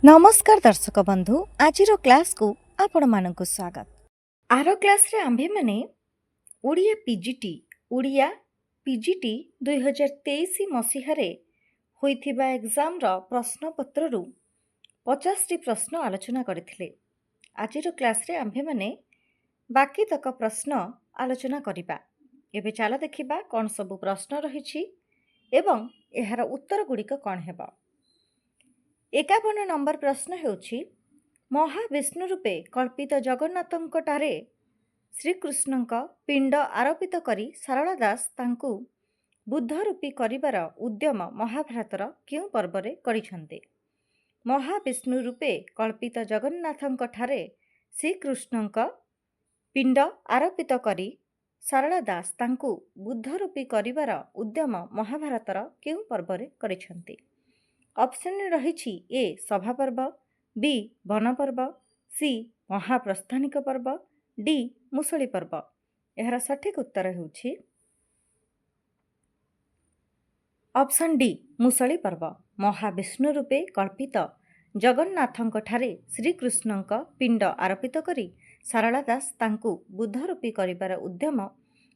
नमस्कार दर्शक बंधु आज क्लास को आपण मानक स्वागत। आर क्लास रे आंभे माने ओडिया पीजीटी 2023 मसीह रे होइथिबा एग्जाम रो प्रश्न पत्र रु 50 टी प्रश्न आलोचना करथिले। आज क्लास रे आंभे माने बाकी तक प्रश्न आलोचना करिबा। एबे चला देखिबा कोन सब प्रश्न रहिछि एवं एहार उत्तर गुड़िक कौन हेबा। 51 नंबर प्रश्न हेउछि महाविष्णु रूपे कल्पित जगन्नाथंकटारे श्रीकृष्णଙ୍କ पिंड आरोपित करी सारला दास तांकु बुद्ध रूपी करिवार उद्यम महाभारतर केउ पर्वरे करिछन्ते। महाविष्णु रूपे कल्पित जगन्नाथंकठारे श्रीकृष्णଙ୍କ पिंड आरोपित करी सारला दास तांकु बुद्ध रूपी करिवार उद्यम महाभारतर केउ पर्वरे करिछन्ते। ऑप्शन रही ए सभा पर्व, बी वन पर्व, सी महाप्रस्थानिक पर्व, डी मुसली पर्व। यार सठिक उत्तर होउछि ऑप्शन डी मुसली पर्व। महाविष्णु रूपे कल्पित जगन्नाथंकठारे श्रीकृष्णଙ୍କ पिंड आरोपित करी सारला दास तांकु बुद्ध रूपी करिवार उद्यम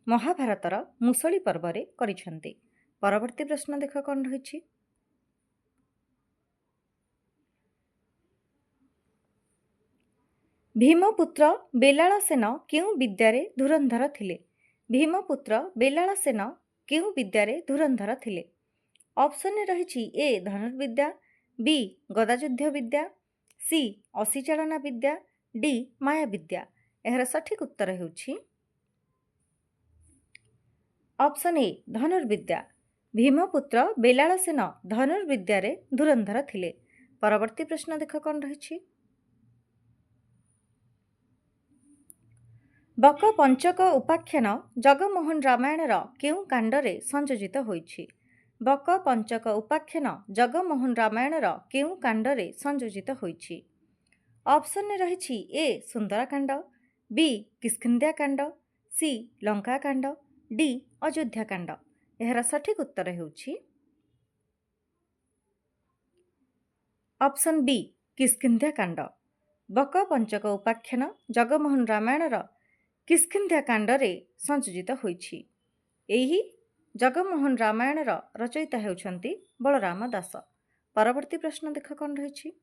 महाभारतर मुसली पर्वरे करिछन्ते। परवर्ती प्रश्न देख कौन रही। भीमपुत्र बेलालसेन केउ विद्यारे धुरंधर थिले। भीमपुत्र बेलालसेन केउ विद्यारे धुरंधर थिले। ऑप्शन रही ए धनुर्विद्या, बी गदायुद्ध विद्या, सी असीचालना विद्या, डी माया विद्या। यार सठिक उत्तर हेउछि ऑप्शन ए धनुर्विद्या। भीमपुत्र बेलालसेन धनुर्विद्यारे धुरंधर थिले। परवर्ती प्रश्न देख कौन रही। बक पंचक उपाख्यान जगमोहन रामायणर केउ कांडरे संयोजित होइछि। बक पंचक उपाख्यान जगमोहन रामायणर केउ कांडरे संयोजित होइछि। ऑप्शन रही ए सुंदरकांड, बी किष्किंध्याकांड, सी लंकाकांड, डी अयोध्याकांड। यार सठिक उत्तर हेउछि ऑप्शन बी किष्किंध्याकांड। बक पंचक उपाख्यान जगमोहन रामायणर किष्किंध्याकांडरे संयोजित होइछि। एही जगमोहन रामायणर रचयिता हेउछन्ति बलराम दास। परवर्ती प्रश्न देख कौन रही।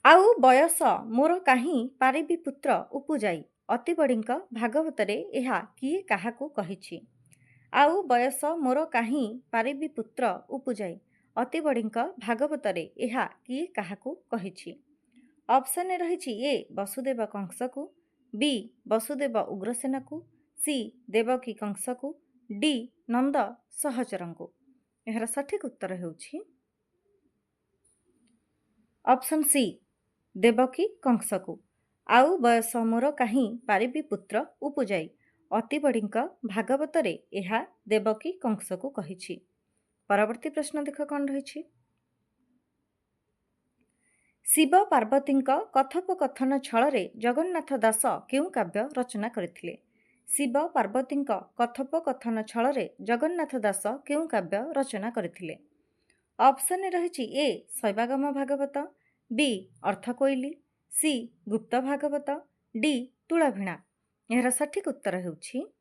आउ बयस मोर काहीं पारिबी पुत्र उपुजाई अति बड़ींक भागवतरे एहा किए काहाकू कहिछि। आउ बयस मोर काहीं पारिबी पुत्र उपुजाई अति बड़ींक भागवतरे एहा किए काहाकू कहिछि। ऑप्शन रही ए वसुदेव कंस को, बी वसुदेव उग्रसेन को, सी देवकी कंस को, डी नंद सहचर को। यार सठिक उत्तर हेउछि ऑप्शन सी देवकी कंस को। आउ बयस मोर काहीं पारिबी पुत्र उपुजाई अति बड़ींक भागवतरे एहा देवकी कंस को कहिछि। परवर्ती प्रश्न देख कौन रही। शिव पार्वतींक कथोपकथन छଳରେ जगन्नाथ दास केउ काव्य रचना करथिले। शिव पार्वतींक कथोपकथन छଳରେ जगन्नाथ दास केउ काव्य रचना करथिले। ऑप्शन रही ए शैवागम भागवत, बी अर्थकोइली, सी गुप्त भागवत, डी तुलाभिणा। यार सठिक उत्तर हेउछि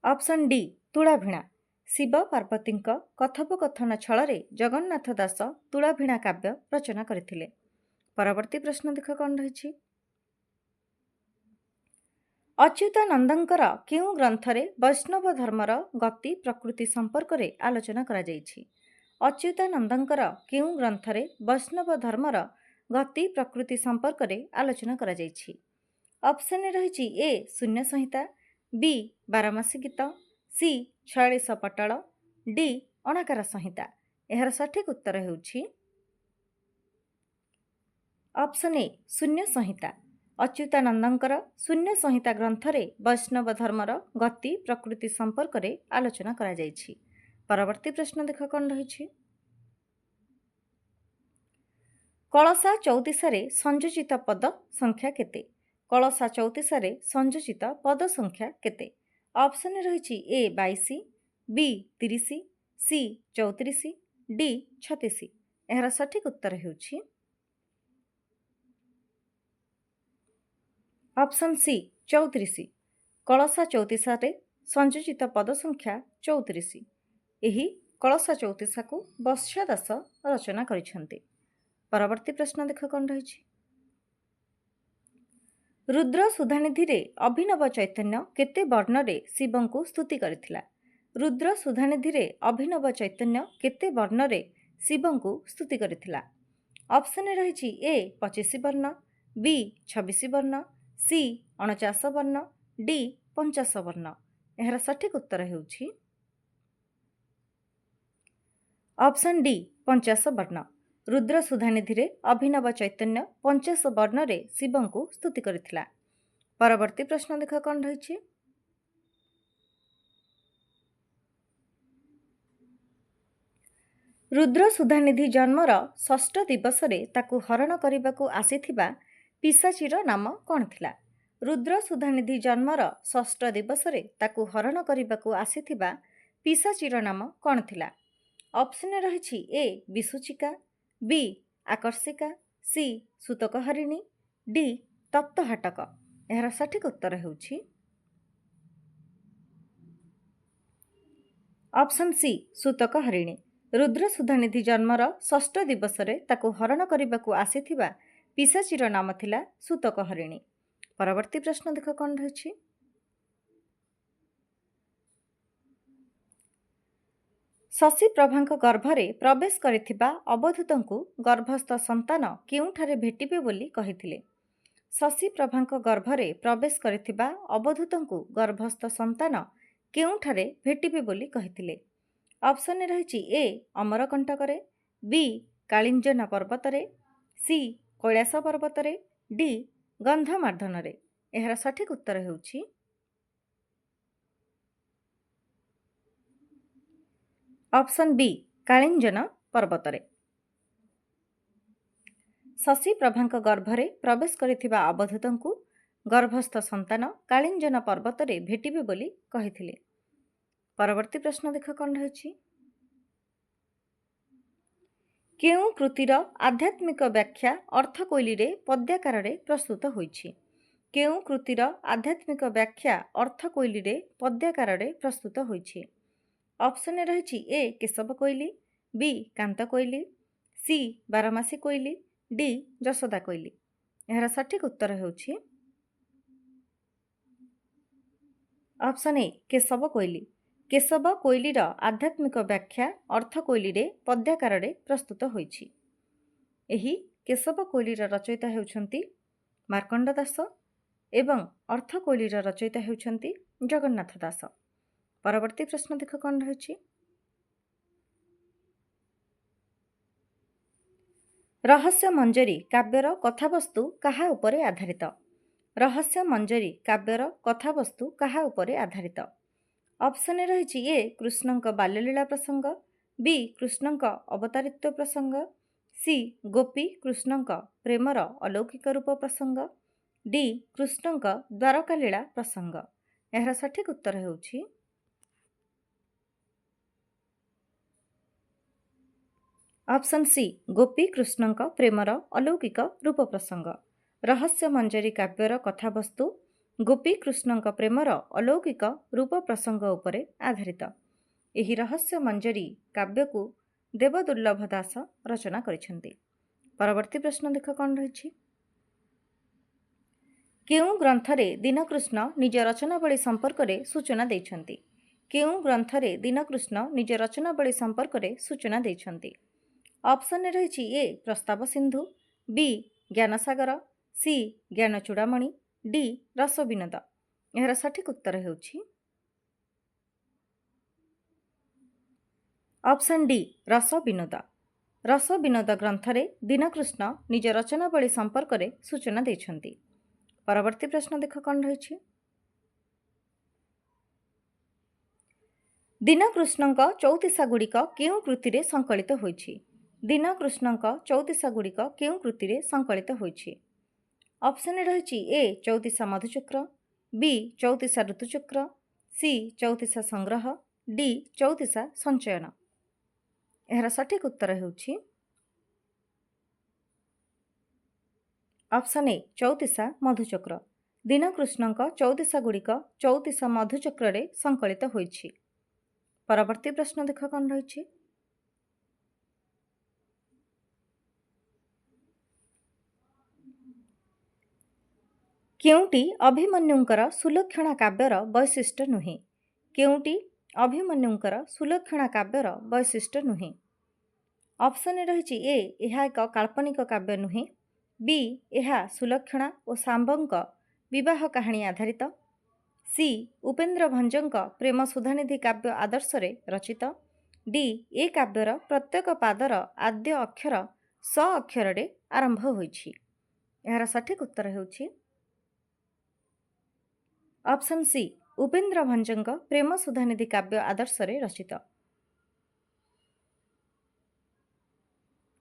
ऑप्शन डी तुलाभिणा। शिव पार्वतींक कथोपकथन छଳରେ जगन्नाथ दास तुलाभिणा काव्य रचना करथिले। परवर्ती प्रश्न देख कौन रही। अच्युतानंदंकर केउ ग्रंथरे वैष्णव धर्मर गति प्रकृति संपर्क रे आलोचना करा जायछि। अच्युतानंदंकर केउ ग्रंथरे वैष्णव धर्मर गति प्रकृति संपर्क रे आलोचना करा जायछि। ऑप्शन रही ए शून्य संहिता, बी बारमासी गीत, सी 46 पटल, डी अणाकार संहिता। यार सठिक उत्तर हेउछि ऑप्शन ए शून्य संहिता। अच्युतानंदंकर शून्य संहिता ग्रंथरे वैष्णव धर्मर गति प्रकृति संपर्क रे आलोचना करा जायछि। परवर्ती प्रश्न देख कौन रही। कलसा चौतीसारे संयोजित पद संख्या केते। कलसा चौतीसारे संयोजित पद संख्या केते। ऑप्शन रही ए 22, बी 30, सी 34, डी 36। ଏହାର ସଠିକ୍ ଉତ୍ତର ହେଉଛି ଅପସନ୍ ସି 34। କଳସା ଚଉତିଶାରେ ସଂଯୋଜିତ ପଦ ସଂଖ୍ୟା 34। ଏହି କଳସା ଚଉତିଶାକୁ ବତ୍ସ୍ୟ ଦାସ ରଚନା କରିଛନ୍ତି। ପରବର୍ତ୍ତୀ ପ୍ରଶ୍ନ ଦେଖ କ'ଣ ରହିଛି। ରୁଦ୍ର ସୁଧାନିଧିରେ ଅଭିନବ ଚୈତନ୍ୟ କେତେ ବର୍ଣ୍ଣରେ ଶିବଙ୍କୁ ସ୍ତୁତି କରିଥିଲା? ରୁଦ୍ର ସୁଧାନିଧିରେ ଅଭିନବ ଚୈତନ୍ୟ କେତେ ବର୍ଣ୍ଣରେ ଶିବଙ୍କୁ ସ୍ତୁତି କରିଥିଲା? ଅପସନ୍ରେ ରହିଛି ଏ 25 ବର୍ଣ୍ଣ, ବି 26 ବର୍ଣ୍ଣ, ସି 49 ବର୍ଣ୍ଣ, ଡି 50 ବର୍ଣ୍ଣ। ଏହାର ସଠିକ୍ ଉତ୍ତର ହେଉଛି ଅପସନ୍ ଡି 50 ବର୍ଣ୍ଣ। ରୁଦ୍ର ସୁଧାନିଧିରେ ଅଭିନବ ଚୈତନ୍ୟ 50 ବର୍ଣ୍ଣରେ ଶିବଙ୍କୁ ସ୍ତୁତି କରିଥିଲା। ପରବର୍ତ୍ତୀ ପ୍ରଶ୍ନ ଦେଖ କ'ଣ ରହିଛି। ରୁଦ୍ର ସୁଧାନିଧି ଜନ୍ମର ଷଷ୍ଠ ଦିବସରେ ତାକୁ ହରଣ କରିବାକୁ ଆସିଥିବା ପିଶାଚୀର ନାମ କ'ଣ ଥିଲା? ରୁଦ୍ର ସୁଧାନିଧି ଜନ୍ମର ଷଷ୍ଠ ଦିବସରେ ତାକୁ ହରଣ କରିବାକୁ ଆସିଥିବା ପିଶାଚୀର ନାମ କ'ଣ ଥିଲା? ଅପସନ୍ରେ ରହିଛି ଏ ବିଶୁଚିକା, ବି ଆକର୍ଷିକା, ସି ସୂତକହରିଣୀ, ଡି ତପ୍ତହାଟକ। ଏହାର ସଠିକ୍ ଉତ୍ତର ହେଉଛି ଅପସନ୍ ସି ସୂତକହରିଣୀ। ରୁଦ୍ର ସୁଧାନିଧି ଜନ୍ମର ଷଷ୍ଠ ଦିବସରେ ତାକୁ ହରଣ କରିବାକୁ ଆସିଥିବା ପିଶାଚୀର ନାମ ଥିଲା ସୂତକହରିଣୀ। ପରବର୍ତ୍ତୀ ପ୍ରଶ୍ନ ଦେଖ କ'ଣ ରହିଛି। ଶଶୀପ୍ରଭାଙ୍କ ଗର୍ଭରେ ପ୍ରବେଶ କରିଥିବା ଅବଧୂତଙ୍କୁ ଗର୍ଭସ୍ଥ ସନ୍ତାନ କେଉଁଠାରେ ଭେଟିବେ ବୋଲି କହିଥିଲେ? ଶଶୀପ୍ରଭାଙ୍କ ଗର୍ଭରେ ପ୍ରବେଶ କରିଥିବା ଅବଧୂତଙ୍କୁ ଗର୍ଭସ୍ଥ ସନ୍ତାନ କେଉଁଠାରେ ଭେଟିବେ ବୋଲି କହିଥିଲେ? ଅପସନ୍ରେ ରହିଛି ଏ ଅମରକଣ୍ଟକରେ, ବି କାଳିଞ୍ଜନା ପର୍ବତରେ, ସି କୈଳାସ ପର୍ବତରେ, ଡି ଗନ୍ଧମାର୍ଦ୍ଦନରେ। ଏହାର ସଠିକ୍ ଉତ୍ତର ହେଉଛି ଅପସନ୍ ବି କାଳିଞ୍ଜନ ପର୍ବତରେ। ଶଶୀପ୍ରଭାଙ୍କ ଗର୍ଭରେ ପ୍ରବେଶ କରିଥିବା ଅବଧୂତଙ୍କୁ ଗର୍ଭସ୍ଥ ସନ୍ତାନ କାଳିଞ୍ଜନ ପର୍ବତରେ ଭେଟିବେ ବୋଲି କହିଥିଲେ। ପରବର୍ତ୍ତୀ ପ୍ରଶ୍ନ ଦେଖ କ'ଣ ରହିଛି। କେଉଁ କୃତିର ଆଧ୍ୟାତ୍ମିକ ବ୍ୟାଖ୍ୟା ଅର୍ଥକୋଇଲିରେ ପଦ୍ୟାକାରରେ ପ୍ରସ୍ତୁତ ହୋଇଛି? କେଉଁ କୃତିର ଆଧ୍ୟାତ୍ମିକ ବ୍ୟାଖ୍ୟା ଅର୍ଥକୋଇଲିରେ ପଦ୍ୟାକାରରେ ପ୍ରସ୍ତୁତ ହୋଇଛି? ଅପସନ୍ରେ ରହିଛି ଏ କେଶବ କୋଇଲି, ବି କାନ୍ତ କୋଇଲି, ସି ବାରମାସୀ କୋଇଲି, ଡି ଯଶୋଦା କୋଇଲି। ଏହାର ସଠିକ୍ ଉତ୍ତର ହେଉଛି ଅପସନ୍ ଏ କେଶବ କୋଇଲି। କେଶବ କୋଇଲିର ଆଧ୍ୟାତ୍ମିକ ବ୍ୟାଖ୍ୟା ଅର୍ଥକୋଇଲିରେ ପଦ୍ୟାକାରରେ ପ୍ରସ୍ତୁତ ହୋଇଛି। ଏହି କେଶବ କୋଇଲିର ରଚୟିତା ହେଉଛନ୍ତି ମାର୍କଣ୍ଡ ଦାସ ଏବଂ ଅର୍ଥକୋଇଲିର ରଚୟିତା ହେଉଛନ୍ତି ଜଗନ୍ନାଥ ଦାସ। ପରବର୍ତ୍ତୀ ପ୍ରଶ୍ନ ଦେଖ କ'ଣ ରହିଛି। ରହସ୍ୟ ମଞ୍ଜରୀ କାବ୍ୟର କଥାବସ୍ତୁ କାହା ଉପରେ ଆଧାରିତ? ରହସ୍ୟ ମଞ୍ଜରୀ କାବ୍ୟର କଥାବସ୍ତୁ କାହା ଉପରେ ଆଧାରିତ? ଅପସନ୍ରେ ରହିଛି ଏ କୃଷ୍ଣଙ୍କ ବାଲ୍ୟଲୀଳା ପ୍ରସଙ୍ଗ, ବି କୃଷ୍ଣଙ୍କ ଅବତାରିତ୍ୱ ପ୍ରସଙ୍ଗ, ସି ଗୋପୀ କୃଷ୍ଣଙ୍କ ପ୍ରେମର ଅଲୌକିକ ରୂପ ପ୍ରସଙ୍ଗ, ଡି କୃଷ୍ଣଙ୍କ ଦ୍ୱାରକାଲୀଳା ପ୍ରସଙ୍ଗ। ଏହାର ସଠିକ୍ ଉତ୍ତର ହେଉଛି ଅପସନ୍ ସି ଗୋପୀ କୃଷ୍ଣଙ୍କ ପ୍ରେମର ଅଲୌକିକ ରୂପ ପ୍ରସଙ୍ଗ। ରହସ୍ୟ ମଞ୍ଜରୀ କାବ୍ୟର କଥାବସ୍ତୁ ଗୋପୀ କୃଷ୍ଣଙ୍କ ପ୍ରେମର ଅଲୌକିକ ରୂପ ପ୍ରସଙ୍ଗ ଉପରେ ଆଧାରିତ। ଏହି ରହସ୍ୟ ମଞ୍ଜରୀ କାବ୍ୟକୁ ଦେବଦୁର୍ଲ୍ଲଭ ଦାସ ରଚନା କରିଛନ୍ତି। ପରବର୍ତ୍ତୀ ପ୍ରଶ୍ନ ଦେଖ କ'ଣ ରହିଛି। କେଉଁ ଗ୍ରନ୍ଥରେ ଦୀନକୃଷ୍ଣ ନିଜ ରଚନାବଳୀ ସମ୍ପର୍କରେ ସୂଚନା ଦେଇଛନ୍ତି? କେଉଁ ଗ୍ରନ୍ଥରେ ଦୀନକୃଷ୍ଣ ନିଜ ରଚନାବଳୀ ସମ୍ପର୍କରେ ସୂଚନା ଦେଇଛନ୍ତି? ଅପସନ୍ରେ ରହିଛି ଏ ପ୍ରସ୍ତାବ ସିନ୍ଧୁ, ବି ଜ୍ଞାନସାଗର, ସି ଜ୍ଞାନ ଚୂଡ଼ାମଣି, ଡି ରସ ବିନୋଦ। ଏହାର ସଠିକ୍ ଉତ୍ତର ହେଉଛି ଅପସନ୍ ଡି ରସ ବିନୋଦ। ରସ ବିନୋଦ ଗ୍ରନ୍ଥରେ ଦୀନକୃଷ୍ଣ ନିଜ ରଚନାବଳୀ ସମ୍ପର୍କରେ ସୂଚନା ଦେଇଛନ୍ତି। ପରବର୍ତ୍ତୀ ପ୍ରଶ୍ନ ଦେଖ କ'ଣ ରହିଛି। ଦୀନକୃଷ୍ଣଙ୍କ ଚଉତିଶା ଗୁଡ଼ିକ କେଉଁ କୃତିରେ ସଂକଳିତ ହୋଇଛି? ଦୀନକୃଷ୍ଣଙ୍କ ଚଉତିଶା ଗୁଡ଼ିକ କେଉଁ କୃତିରେ ସଂକଳିତ ହୋଇଛି? ଅପସନ୍ରେ ରହିଛି ଏ ଚଉତିଶା ମଧୁଚକ୍ର, ବି ଚଉତିଶା ଋତୁଚକ୍ର, ସି ଚଉତିଶା ସଂଗ୍ରହ, ଡି ଚଉଦିଶା ସଞ୍ଚୟନ। ଏହାର ସଠିକ୍ ଉତ୍ତର ହେଉଛି ଅପସନ୍ ଏ ଚଉଦିଶା ମଧୁଚକ୍ର। ଦୀନକୃଷ୍ଣଙ୍କ ଚଉଦିଶା ଗୁଡ଼ିକ ଚଉଦିଶା ମଧୁଚକ୍ରରେ ସଂକଳିତ ହୋଇଛି। ପରବର୍ତ୍ତୀ ପ୍ରଶ୍ନ ଦେଖ କ'ଣ ରହିଛି। କେଉଁଟି ଅଭିମନ୍ୟୁଙ୍କର ସୁଲକ୍ଷଣା କାବ୍ୟର ବୈଶିଷ୍ଟ୍ୟ ନୁହେଁ? କେଉଁଟି ଅଭିମନ୍ୟୁଙ୍କର ସୁଲକ୍ଷଣା କାବ୍ୟର ବୈଶିଷ୍ଟ୍ୟ ନୁହେଁ? ଅପସନ୍ ରହିଛି ଏ ଏହା ଏକ କାଳ୍ପନିକ କାବ୍ୟ ନୁହେଁ, ବି ଏହା ସୁଲକ୍ଷଣା ଓ ଶାମ୍ବଙ୍କ ବିବାହ କାହାଣୀ ଆଧାରିତ, ସି ଉପେନ୍ଦ୍ର ଭଞ୍ଜଙ୍କ ପ୍ରେମ ସୁଧାନିଧି କାବ୍ୟ ଆଦର୍ଶରେ ରଚିତ, ଡି ଏ କାବ୍ୟର ପ୍ରତ୍ୟେକ ପାଦର ଆଦ୍ୟ ଅକ୍ଷର ସ ଅକ୍ଷରରେ ଆରମ୍ଭ ହୋଇଛି। ଏହାର ସଠିକ୍ ଉତ୍ତର ହେଉଛି ଅପସନ୍ ସି ଉପେନ୍ଦ୍ର ଭଞ୍ଜଙ୍କ ପ୍ରେମ ସୁଧାନିଧି କାବ୍ୟ ଆଦର୍ଶରେ ରଚିତ।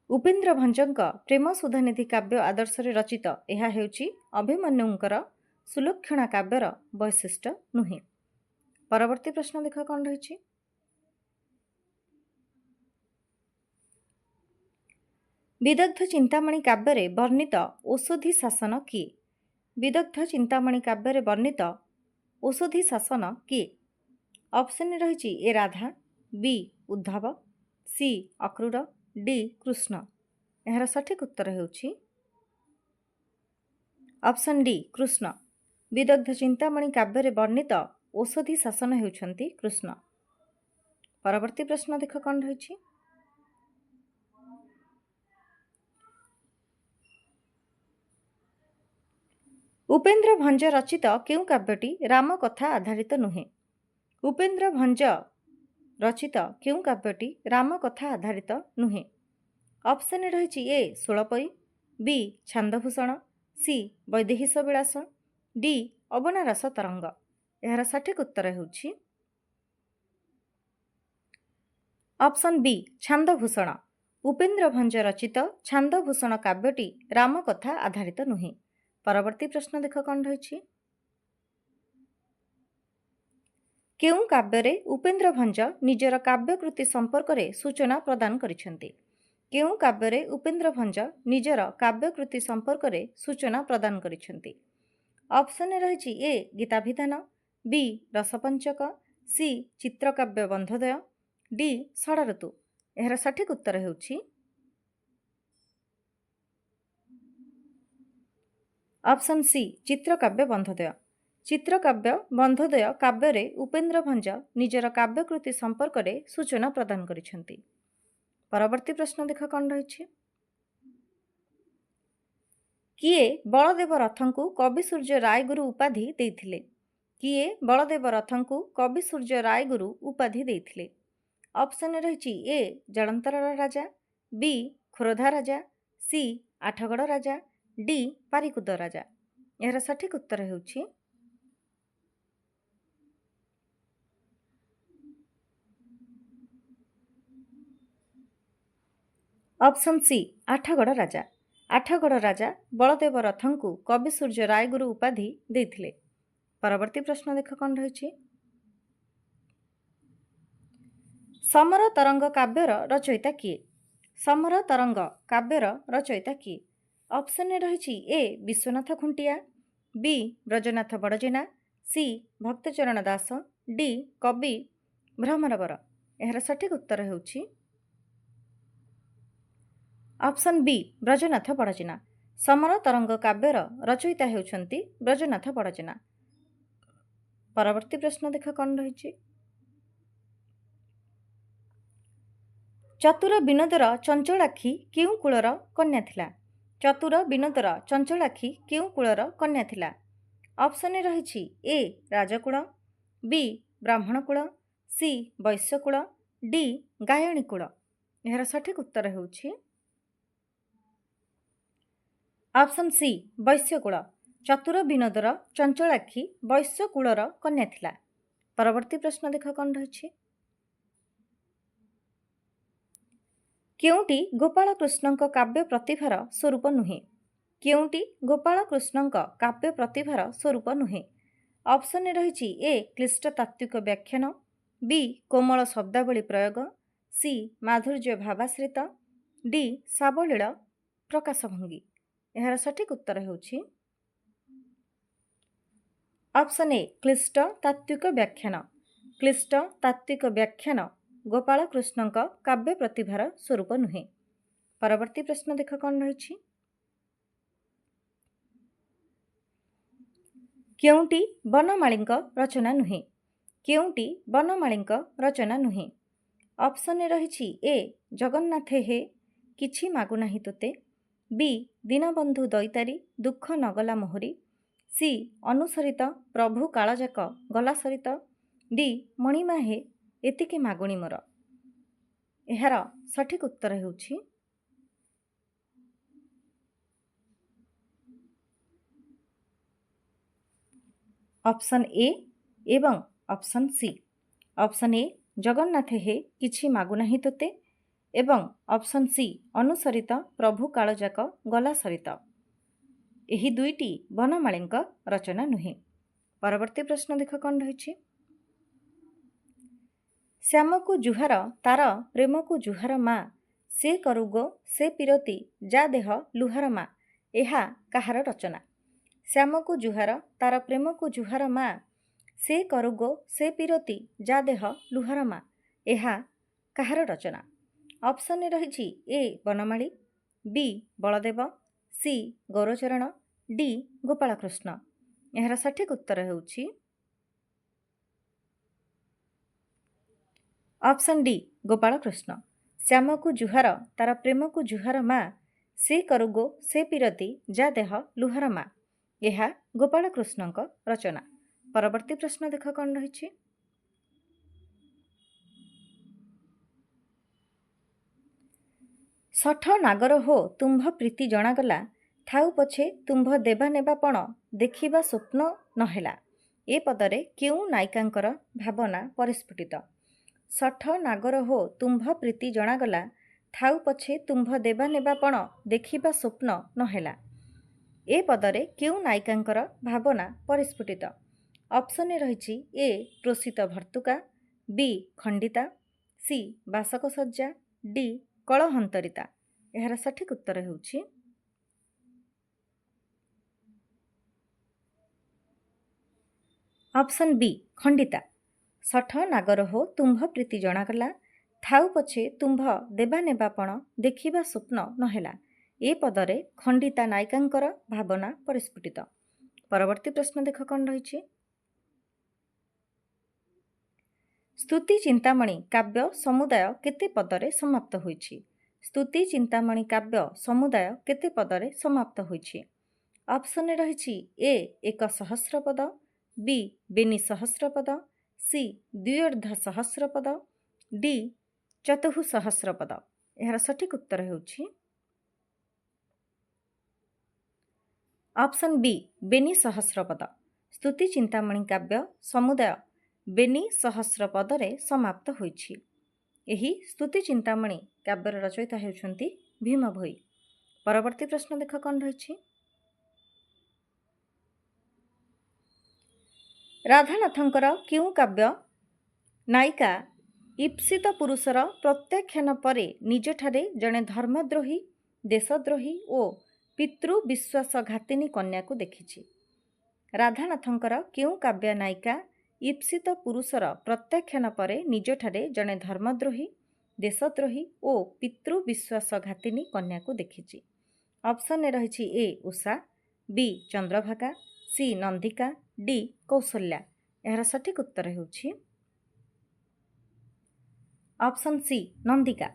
ଉପେନ୍ଦ୍ର ଭଞ୍ଜଙ୍କ ପ୍ରେମ ସୁଧାନିଧି କାବ୍ୟ ଆଦର୍ଶରେ ରଚିତ ଏହା ହେଉଛି ଅଭିମନ୍ୟୁଙ୍କର ସୁଲକ୍ଷଣା କାବ୍ୟର ବୈଶିଷ୍ଟ୍ୟ ନୁହେଁ। ପରବର୍ତ୍ତୀ ପ୍ରଶ୍ନ ଦେଖ କ'ଣ ରହିଛି। ବିଦଗ୍ଧ ଚିନ୍ତାମଣି କାବ୍ୟରେ ବର୍ଣ୍ଣିତ ଔଷଧି ଶାସନ କିଏ? ବିଦଗ୍ଧ ଚିନ୍ତାମଣି କାବ୍ୟରେ ବର୍ଣ୍ଣିତ ଔଷଧି ଶାସନ କିଏ? ଅପସନ୍ ରହିଛି ଏ ରାଧା, ବି ଉଦ୍ଧବ, ସି ଅକ୍ରୂର, ଡି କୃଷ୍ଣ। ଏହାର ସଠିକ୍ ଉତ୍ତର ହେଉଛି ଅପସନ୍ ଡି କୃଷ୍ଣ। ବିଦଗ୍ଧ ଚିନ୍ତାମଣି କାବ୍ୟରେ ବର୍ଣ୍ଣିତ ଔଷଧି ଶାସନ ହେଉଛନ୍ତି କୃଷ୍ଣ। ପରବର୍ତ୍ତୀ ପ୍ରଶ୍ନ ଦେଖ କ'ଣ ରହିଛି। ଉପେନ୍ଦ୍ର ଭଞ୍ଜ ରଚିତ କେଉଁ କାବ୍ୟଟି ରାମକଥା ଆଧାରିତ ନୁହେଁ? ଉପେନ୍ଦ୍ର ଭଞ୍ଜ ରଚିତ କେଉଁ କାବ୍ୟଟି ରାମକଥା ଆଧାରିତ ନୁହେଁ? ଅପସନ୍ ରହିଛି ଏ ଷୋଳପରୀ, ବି ଛାନ୍ଦଭୂଷଣ, ସି ବୈଦେହୀଶ ବିଳାସ, ଡି ଅବନାରସ ତରଙ୍ଗ। ଏହାର ସଠିକ୍ ଉତ୍ତର ହେଉଛି ଅପସନ୍ ବି ଛାନ୍ଦଭୂଷଣ। ଉପେନ୍ଦ୍ର ଭଞ୍ଜ ରଚିତ ଛାନ୍ଦଭୂଷଣ କାବ୍ୟଟି ରାମକଥା ଆଧାରିତ ନୁହେଁ। ପରବର୍ତ୍ତୀ ପ୍ରଶ୍ନ ଦେଖ କ'ଣ ରହିଛି। କେଉଁ କାବ୍ୟରେ ଉପେନ୍ଦ୍ର ଭଞ୍ଜ ନିଜର କାବ୍ୟକୃତି ସମ୍ପର୍କରେ ସୂଚନା ପ୍ରଦାନ କରିଛନ୍ତି? କେଉଁ କାବ୍ୟରେ ଉପେନ୍ଦ୍ର ଭଞ୍ଜ ନିଜର କାବ୍ୟକୃତି ସମ୍ପର୍କରେ ସୂଚନା ପ୍ରଦାନ କରିଛନ୍ତି? ଅପସନ୍ ରହିଛି ଏ ଗୀତାଭିଧାନ, ବି ରସପଞ୍ଚକ, ସି ଚିତ୍ରକାବ୍ୟ ବନ୍ଧୋଦୟ, ଡି ଷଡ଼ଋତୁ। ଏହାର ସଠିକ୍ ଉତ୍ତର ହେଉଛି ଅପସନ୍ ସି ଚିତ୍ରକାବ୍ୟ ବନ୍ଧୋଦୟ। ଚିତ୍ରକାବ୍ୟ ବନ୍ଧୋଦୟ କାବ୍ୟରେ ଉପେନ୍ଦ୍ର ଭଞ୍ଜ ନିଜର କାବ୍ୟକୃତି ସମ୍ପର୍କରେ ସୂଚନା ପ୍ରଦାନ କରିଛନ୍ତି। ପରବର୍ତ୍ତୀ ପ୍ରଶ୍ନ ଦେଖ କ'ଣ ରହିଛି। କିଏ ବଳଦେବ ରଥଙ୍କୁ କବି ସୂର୍ଯ୍ୟ ରାୟଗୁରୁ ଉପାଧି ଦେଇଥିଲେ? କିଏ ବଳଦେବ ରଥଙ୍କୁ କବି ସୂର୍ଯ୍ୟ ରାୟଗୁରୁ ଉପାଧି ଦେଇଥିଲେ? ଅପସନ୍ ରହିଛି ଏ ଜଳନ୍ତରର ରାଜା, ବି ଖୋରଧା ରାଜା, ସି ଆଠଗଡ଼ ରାଜା, ଡି ପାରିକୁଦ ରାଜା। ଏହାର ସଠିକ୍ ଉତ୍ତର ହେଉଛି ଅପସନ୍ ସି ଆଠଗଡ଼ ରାଜା। ଆଠଗଡ଼ ରାଜା ବଳଦେବ ରଥଙ୍କୁ କବି ସୂର୍ଯ୍ୟ ରାୟଗୁରୁ ଉପାଧି ଦେଇଥିଲେ। ପରବର୍ତ୍ତୀ ପ୍ରଶ୍ନ ଦେଖ କ'ଣ ରହିଛି। ସମର ତରଙ୍ଗ କାବ୍ୟର ରଚୟିତା କିଏ? ସମର ତରଙ୍ଗ କାବ୍ୟର ରଚୟିତା କିଏ? ଅପସନ୍ ରହିଛି ଏ ବିଶ୍ୱନାଥ ଖୁଣ୍ଟିଆ, ବି ବ୍ରଜନାଥ ବଡ଼ଜେନା, ସି ଭକ୍ତଚରଣ ଦାସ, ଡି କବି ଭ୍ରମରବର। ଏହାର ସଠିକ୍ ଉତ୍ତର ହେଉଛି ଅପସନ୍ ବି ବ୍ରଜନାଥ ବଡ଼ଜେନା। ସମର ତରଙ୍ଗ କାବ୍ୟର ରଚୟିତା ହେଉଛନ୍ତି ବ୍ରଜନାଥ ବଡ଼ଜେନା। ପରବର୍ତ୍ତୀ ପ୍ରଶ୍ନ ଦେଖ କ'ଣ ରହିଛି। ଚତୁର ବିନୋଦର ଚଞ୍ଚଳାକ୍ଷୀ କେଉଁ କୂଳର କନ୍ୟା ଥିଲା? ଚତୁର ବିନୋଦର ଚଞ୍ଚଳାକ୍ଷୀ କେଉଁ କୂଳର କନ୍ୟା ଥିଲା? ଅପସନ୍ ରହିଛି ଏ ରାଜକୂଳ, ବି ବ୍ରାହ୍ମଣ କୂଳ, ସି ବୈଶ୍ୟ କୂଳ, ଡି ଗାୟଣୀ କୂଳ। ଏହାର ସଠିକ୍ ଉତ୍ତର ହେଉଛି ଅପସନ୍ ସି ବୈଶ୍ୟ କୂଳ। ଚତୁର ବିନୋଦର ଚଞ୍ଚଳାକ୍ଷୀ ବୈଶ୍ୟ କୂଳର କନ୍ୟା ଥିଲା। ପରବର୍ତ୍ତୀ ପ୍ରଶ୍ନ ଦେଖ କ'ଣ ରହିଛି। କେଉଁଟି ଗୋପାଳକୃଷ୍ଣଙ୍କ କାବ୍ୟ ପ୍ରତିଭାର ସ୍ୱରୂପ ନୁହେଁ? କେଉଁଟି ଗୋପାଳକୃଷ୍ଣଙ୍କ କାବ୍ୟ ପ୍ରତିଭାର ସ୍ୱରୂପ ନୁହେଁ? ଅପସନ୍ ରହିଛି ଏ କ୍ଲିଷ୍ଟ ତାତ୍ତ୍ୱିକ ବ୍ୟାଖ୍ୟାନ, बी कोमଳ ଶବ୍ଦାବଳୀ ପ୍ରୟୋଗ, ସି ମାଧୁର୍ଯ୍ୟ ଭାବାଶ୍ରିତ, ଡି ସାବଳୀଳ ପ୍ରକାଶଭଙ୍ଗୀ। ଏହାର ସଠିକ୍ ଉତ୍ତର ହେଉଛି ଅପସନ୍ ଏ କ୍ଲିଷ୍ଟ ତାତ୍ତ୍ୱିକ ବ୍ୟାଖ୍ୟାନ। କ୍ଲିଷ୍ଟ ତାତ୍ତ୍ୱିକ ବ୍ୟାଖ୍ୟାନ ଗୋପାଳକୃଷ୍ଣଙ୍କ କାବ୍ୟ ପ୍ରତିଭାର ସ୍ୱରୂପ ନୁହେଁ। ପରବର୍ତ୍ତୀ ପ୍ରଶ୍ନ ଦେଖ କ'ଣ ରହିଛି। କେଉଁଟି ବନମାଳୀଙ୍କ ରଚନା ନୁହେଁ? କେଉଁଟି ବନମାଳୀଙ୍କ ରଚନା ନୁହେଁ? ଅପସନ୍ରେ ରହିଛି ଏ ଜଗନ୍ନାଥେ ହେ କିଛି ମାଗୁନାହିଁ ତୋତେ, ବି ଦୀନବନ୍ଧୁ ଦଇତାରୀ ଦୁଃଖ ନଗଲା ମୋହରି, ସି ଅନୁସରିତ ପ୍ରଭୁ କାଳଯାକ ଗଲା ସରିତ, ଡି ମଣିମା ହେ ଏତିକି ମାଗୁଣି ମୋର। ଏହାର ସଠିକ୍ ଉତ୍ତର ହେଉଛି ଅପସନ୍ ଏ ଏବଂ ଅପସନ୍ ସି। ଅପସନ୍ ଏ ଜଗନ୍ନାଥେ ହେ କିଛି ମାଗୁନାହିଁ ତୋତେ ଏବଂ ଅପସନ୍ ସି ଅନୁସରିତ ପ୍ରଭୁ କାଳଯାକ ଗଲା ସରିତ। ଏହି ଦୁଇଟି ବନମାଳୀଙ୍କ ରଚନା ନୁହେଁ। ପରବର୍ତ୍ତୀ ପ୍ରଶ୍ନ ଦେଖ କ'ଣ ରହିଛି। ଶ୍ୟାମକୁ ଜୁହାର ତାର ପ୍ରେମକୁ ଜୁହାର ମା, ସେ କରୁଗୋ ସେ ପିରତି ଯା ଦେହ ଲୁହାର ମା। ଏହା କାହାର ରଚନା? ଶ୍ୟାମକୁ ଜୁହାର ତାର ପ୍ରେମକୁ ଜୁହାର ମା, ସେ କରୁଗୋ ସେ ପିରତି ଯା ଦେହ ଲୁହାର ମା। ଏହା କାହାର ରଚନା? ଅପସନ୍ରେ ରହିଛି ଏ ବନମାଳୀ, ବି ବଳଦେବ, ସି ଗୌରଚରଣ, ଡି ଗୋପାଳକୃଷ୍ଣ। ଏହାର ସଠିକ୍ ଉତ୍ତର ହେଉଛି ଅପସନ୍ ଡି ଗୋପାଳକୃଷ୍ଣ। ଶ୍ୟାମକୁ ଜୁହାର ତାର ପ୍ରେମକୁ ଜୁହାର ମା, ସେ କରୁଗୋ ସେ ପିରତି ଯା ଦେହ ଲୁହାର ମା। ଏହା ଗୋପାଳକୃଷ୍ଣଙ୍କ ରଚନା। ପରବର୍ତ୍ତୀ ପ୍ରଶ୍ନ ଦେଖ କ'ଣ ରହିଛି। ଶଠ ନାଗର ହୋ ତୁମ୍ଭ ପ୍ରୀତି ଜଣାଗଲା, ଥାଉ ପଛେ ତୁମ୍ଭ ଦେବା ନେବା ପଣ ଦେଖିବା ସ୍ୱପ୍ନ ନହେଲା। ଏ ପଦରେ କେଉଁ ନାୟିକାଙ୍କର ଭାବନା ପରିସ୍ଫୁଟିତ? ଶଠ ନାଗର ହୋ ତୁମ୍ଭ ପ୍ରୀତି ଜଣାଗଲା, ଥାଉ ପଛେ ତୁମ୍ଭ ଦେବା ନେବା ପଣ ଦେଖିବା ସ୍ୱପ୍ନ ନହେଲା। ଏ ପଦରେ କେଉଁ ନାୟିକାଙ୍କର ଭାବନା ପରିସ୍ଫୁଟିତ? ଅପସନ୍ରେ ରହିଛି ଏ ପ୍ରୋଷିତ ଭର୍ତ୍ତୁକା, ବି ଖଣ୍ଡିତା, ସି ବାସକ ସଜ୍ଜା, ଡି କଳହନ୍ତରିତା। ଏହାର ସଠିକ୍ ଉତ୍ତର ହେଉଛି ଅପସନ୍ ବି ଖଣ୍ଡିତା। ଶଠ ନାଗର ହୋ ତୁମ୍ଭ ପ୍ରୀତି ଜଣାଗଲା, ଥାଉ ପଛେ ତୁମ୍ଭ ଦେବା ନେବା ପଣ ଦେଖିବା ସ୍ୱପ୍ନ ନହେଲା। ଏ ପଦରେ ଖଣ୍ଡିତା ନାୟିକାଙ୍କର ଭାବନା ପରିସ୍ଫୁଟିତ। ପରବର୍ତ୍ତୀ ପ୍ରଶ୍ନ ଦେଖ କ'ଣ ରହିଛି। ସ୍ତୁତି ଚିନ୍ତାମଣି କାବ୍ୟ ସମୁଦାୟ କେତେ ପଦରେ ସମାପ୍ତ ହୋଇଛି? ସ୍ତୁତି ଚିନ୍ତାମଣି କାବ୍ୟ ସମୁଦାୟ କେତେ ପଦରେ ସମାପ୍ତ ହୋଇଛି? ଅପସନ୍ରେ ରହିଛି ଏ 1,000 ପଦ, ବି ବେନି ସହସ୍ର ପଦ, ସି 2,500 ପଦ, ଡି 4,000 ପଦ। ଏହାର ସଠିକ୍ ଉତ୍ତର ହେଉଛି ଅପସନ୍ ବି ବେନି ସହସ୍ର ପଦ। ସ୍ତୁତି ଚିନ୍ତାମଣି କାବ୍ୟ ସମୁଦାୟ ବେନି ସହସ୍ର ପଦରେ ସମାପ୍ତ ହୋଇଛି। ଏହି ସ୍ତୁତି ଚିନ୍ତାମଣି କାବ୍ୟର ରଚୟିତା ହେଉଛନ୍ତି ଭୀମ ଭୋଇ। ପରବର୍ତ୍ତୀ ପ୍ରଶ୍ନ ଦେଖ କ'ଣ ରହିଛି। ରାଧାନାଥଙ୍କର କେଉଁ କାବ୍ୟ ନାୟିକା ଇପ୍ସିତ ପୁରୁଷର ପ୍ରତ୍ୟାଖ୍ୟାନ ପରେ ନିଜଠାରେ ଜଣେ ଧର୍ମଦ୍ରୋହୀ, ଦେଶଦ୍ରୋହୀ ଓ ପିତୃବିଶ୍ୱାସଘାତିନୀ କନ୍ୟାକୁ ଦେଖିଛି? ରାଧାନାଥଙ୍କର କେଉଁ କାବ୍ୟ ନାୟିକା ଇପ୍ସିତ ପୁରୁଷର ପ୍ରତ୍ୟାଖ୍ୟାନ ପରେ ନିଜଠାରେ ଜଣେ ଧର୍ମଦ୍ରୋହୀ, ଦେଶଦ୍ରୋହୀ ଓ ପିତୃବିଶ୍ୱାସଘାତିନୀ କନ୍ୟାକୁ ଦେଖିଛି? ଅପସନ୍ରେ ରହିଛି ଏ ଉଷା, ବି ଚନ୍ଦ୍ରଭାଗା, ସି ନନ୍ଦିକା, ଡି କୌଶଲ୍ୟା। ଏହାର ସଠିକ୍ ଉତ୍ତର ହେଉଛି ଅପସନ୍ ସି ନନ୍ଦିକା।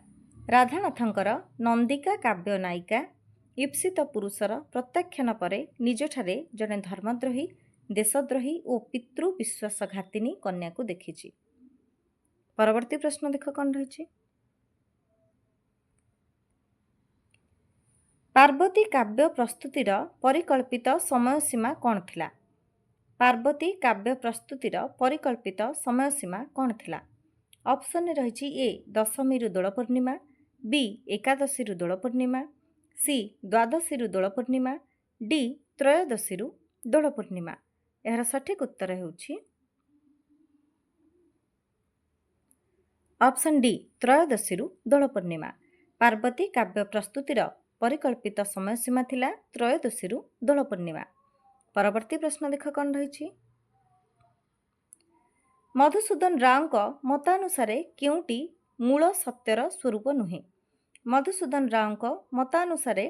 ରାଧାନାଥଙ୍କର ନନ୍ଦିକା କାବ୍ୟ ନାୟିକା ଇପ୍ସିତ ପୁରୁଷର ପ୍ରତ୍ୟାଖ୍ୟାନ ପରେ ନିଜଠାରେ ଜଣେ ଧର୍ମଦ୍ରୋହୀ, ଦେଶଦ୍ରୋହୀ ଓ ପିତୃବିଶ୍ୱାସଘାତିନୀ କନ୍ୟାକୁ ଦେଖିଛି। ପରବର୍ତ୍ତୀ ପ୍ରଶ୍ନ ଦେଖ କ'ଣ ରହିଛି। ପାର୍ବତୀ କାବ୍ୟ ପ୍ରସ୍ତୁତିର ପରିକଳ୍ପିତ ସମୟସୀମା କ'ଣ ଥିଲା? ପାର୍ବତୀ କାବ୍ୟ ପ୍ରସ୍ତୁତିର ପରିକଳ୍ପିତ ସମୟସୀମା କ'ଣ ଥିଲା? ଅପସନ୍ରେ ରହିଛି ଏ ଦଶମୀରୁ ଦୋଳ ପୂର୍ଣ୍ଣିମା, ବି ଏକାଦଶୀରୁ ଦୋଳ ପୂର୍ଣ୍ଣିମା, ସି ଦ୍ୱାଦଶୀରୁ ଦୋଳ ପୂର୍ଣ୍ଣିମା, ଡି ତ୍ରୟୋଦଶୀରୁ ଦୋଳ ପୂର୍ଣ୍ଣିମା। ଏହାର ସଠିକ୍ ଉତ୍ତର ହେଉଛି ऑप्शन डी त्रयोदशी दोल पूर्णिमा। पार्वती काव्य प्रस्तुतिर परिकल्पित समय सीमा थिला त्रयोदशी दोल पूर्णिमा। परवर्ती प्रश्न देख कौन रही। मधुसूदन राव मतानुसारे केउटी मूल सत्यर स्वरूप नुहे। मधुसूदन राव मतानुसारे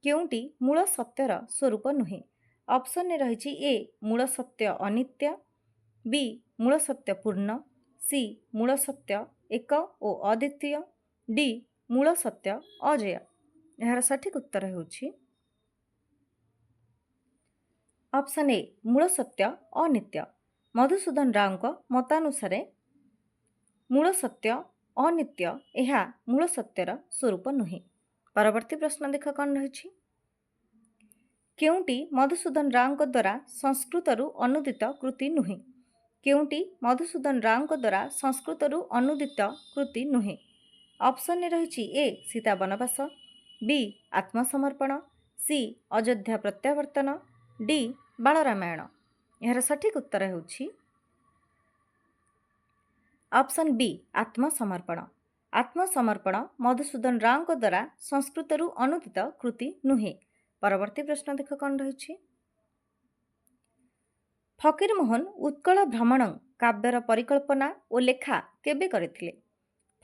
केउटी मूल सत्यर स्वरूप नुहे। ऑप्शन रही ए मूल सत्य अनित्य, बी मूल सत्य पूर्ण, सी मूल सत्य एक ओ अद्वितीय, डी मूल सत्य अजेय। यार सठिक उत्तर होछि ऑप्शन ए मूल सत्य अनित्य। मधुसूदन राव मतानुसारे मूल सत्य अनित्य यह मूल सत्यर स्वरूप नुहे। परवर्ती प्रश्न देख कौन रही। केउटी मधुसूदन राव द्वारा संस्कृतरू अनुदित कृति नुहे। केउटी मधुसूदन राव द्वारा संस्कृतरू अनुदित कृति नुहे। ऑप्शन रही ए सीता वनवास, बी आत्मसमर्पण, सी अयोध्या प्रत्यावर्तन, डी बालरामायण। यार सठिक उत्तर होछि ऑप्शन बी आत्मसमर्पण। आत्मसमर्पण मधुसूदन राव द्वारा संस्कृतरू अनुदित कृति नुहे। परवर्ती प्रश्न देख कौन रही। फकीरमोहन उत्कल भ्रमण काव्यर परिकल्पना और लेखा केबे करथिले।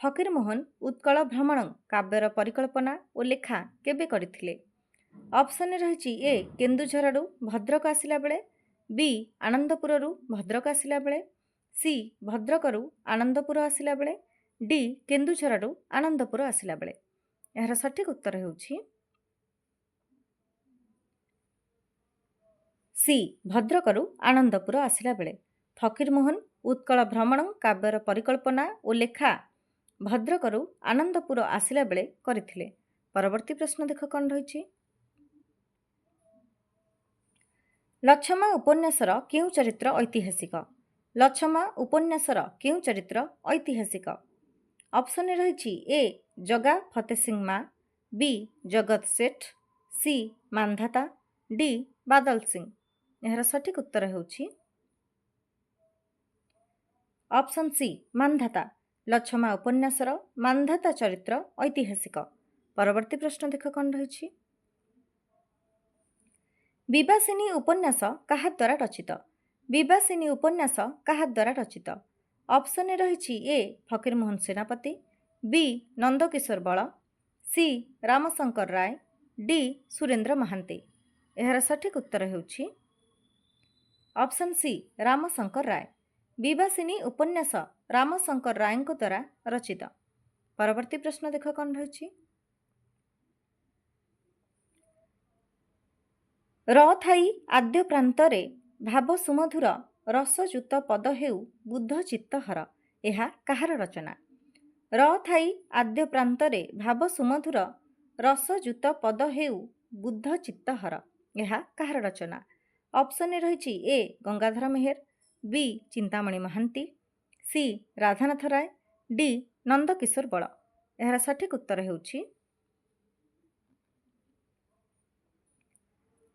फकीरमोहन उत्कल भ्रमण काव्यर परिकल्पना और लेखा केबे करथिले। ऑप्शन रही ए केन्दुझरु भद्रक आसिला बेले, बी आनंदपुरु भद्रक आसिला बेले, सी भद्रकरू आनंदपुर आसिला बेले, डी केन्दुझरु आनंदपुर आसिला बेले। यार सठिक उत्तर होछि सी भद्रकरू आनंदपुर आसिला बेले। फकीरमोहन उत्कल भ्रमण काव्यर परिकल्पना और लेखा भद्रकरू आनंदपुर आसिला बेले करथिले। परवर्ती प्रश्न देख कौन रही। लछमा उपन्यासर केउं चरित्र ऐतिहासिक। लछमा उपन्यासर केउं चरित्र ऐतिहासिक। ऑप्शन रही ए जगा फतेह सिंह मा, बी जगत सेठ, सी मानधाता, डी बादल सिंह। यार सठिक उत्तर होछि ऑप्शन सी मानधाता। लछमा उपन्यासर मानधाता चरित्र ऐतिहासिक। परवर्ती प्रश्न देख कौन रही। विवासिनी उपन्यास काहा द्वारा रचित। विवासिनी उपन्यास काहा द्वारा रचित। ऑप्शन रही ए फकीरमोहन सेनापति, बी नंदकिशोर बल, सी रामशंकर राय, डी सुरेंद्र महांती। यार सठिक उत्तर होछि ऑप्शन सी रामशंकर राय। विवासिनी उपन्यास रामशंकर राय द्वारा रचित। परवर्ती प्रश्न देख कौन रही। रथाई आद्य प्रांतरे भाव सुमधुर रसयुत पद हेउ बुद्ध चित्तहर यह काहार रचना। रथाई आद्य प्रांतरे भाव सुमधुर रसयुत पद हेउ बुद्ध चित्तहर यह काहार रचना। ऑप्शन रही ए गंगाधर मेहेर, बी चिंतामणि महांती, सी राधानाथ राय, डी नंदकिशोर बल। यार सठिक उत्तर होछि